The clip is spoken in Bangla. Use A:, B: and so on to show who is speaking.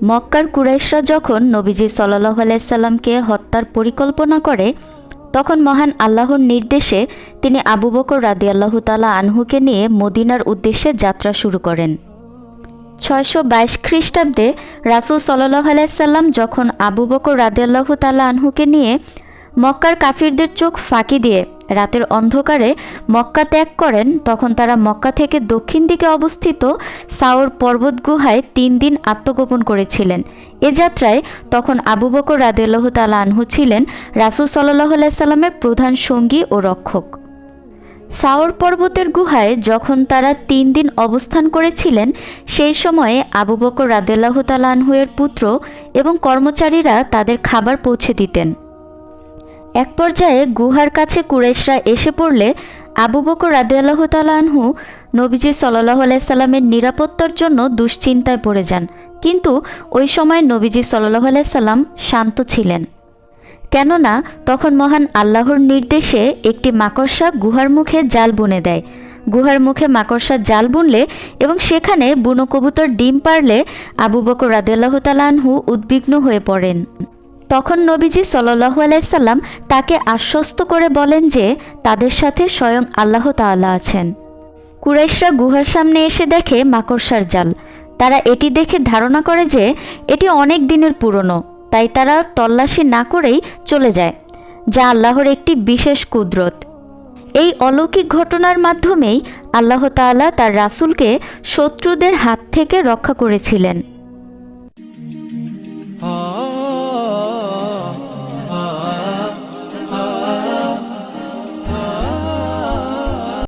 A: মক্কার কুরাইশরা যখন নবীজি সাল্লাল্লাহু আলাইহি সাল্লামকে হত্যার পরিকল্পনা করে, তখন মহান আল্লাহর নির্দেশে তিনি আবু বকর রাদিয়াল্লাহু তাআলা আনহুকে নিয়ে মদিনার উদ্দেশ্যে যাত্রা শুরু করেন। 622 খ্রিস্টাব্দে রাসূল সাল্লাল্লাহু আলাইহি সাল্লাম যখন আবু বকর রাদিয়াল্লাহু তাআলা আনহুকে নিয়ে মক্কার কাফিরদের চোখ ফাঁকি দিয়ে রাতের অন্ধকারে মক্কা ত্যাগ করেন, তখন তারা মক্কা থেকে দক্ষিণ দিকে অবস্থিত সাওর পর্বত গুহায় 3 দিন আত্মগোপন করেছিলেন। এ যাত্রায় তখন আবু বকর রাদিয়াল্লাহু তাআলা আনহু ছিলেন রাসূল সাল্লাল্লাহু আলাইহি সাল্লামের প্রধান সঙ্গী ও রক্ষক। সাওর পর্বতের গুহায় যখন তারা 3 দিন অবস্থান করেছিলেন, সেই সময়ে আবু বকর রাদিয়াল্লাহু তাআলা আনহু এর পুত্র এবং কর্মচারীরা তাদের খাবার পৌঁছে দিতেন। এক পর্যায়ে গুহার কাছে কুরাইশরা এসে পড়লে আবু বকর রাদিয়াল্লাহু তাআলা আনহু নবীজি সাল্লাল্লাহু আলাইহি সাল্লামের নিরাপত্তার জন্য দুশ্চিন্তায় পড়ে যান। কিন্তু ওই সময় নবীজি সাল্লাল্লাহু আলাইহি সাল্লাম শান্ত ছিলেন, কেননা তখন মহান আল্লাহর নির্দেশে একটি মাকড়সা গুহার মুখে জাল বুনে দেয়। গুহার মুখে মাকড়সা জাল বুনলে এবং সেখানে বুনো কবুতর ডিম পারলে আবু বকর রাদিয়াল্লাহু তাআলা আনহু উদ্বিগ্ন হয়ে পড়েন। তখন নবীজি সাল্লাল্লাহু আলাইহি সাল্লাম তাকে আশ্বস্ত করে বলেন যে তাদের সাথে স্বয়ং আল্লাহ তাআলা আছেন। কুরাইশরা গুহার সামনে এসে দেখে মাকড়সার জাল। তারা এটি দেখে ধারণা করে যে এটি অনেক দিনের পুরনো, তাই তারা তল্লাশি না করেই চলে যায়, যা আল্লাহর একটি বিশেষ কুদরত। এই অলৌকিক ঘটনার মাধ্যমেই আল্লাহ তাআলা তার রাসূলকে শত্রুদের হাত থেকে রক্ষা করেছিলেন।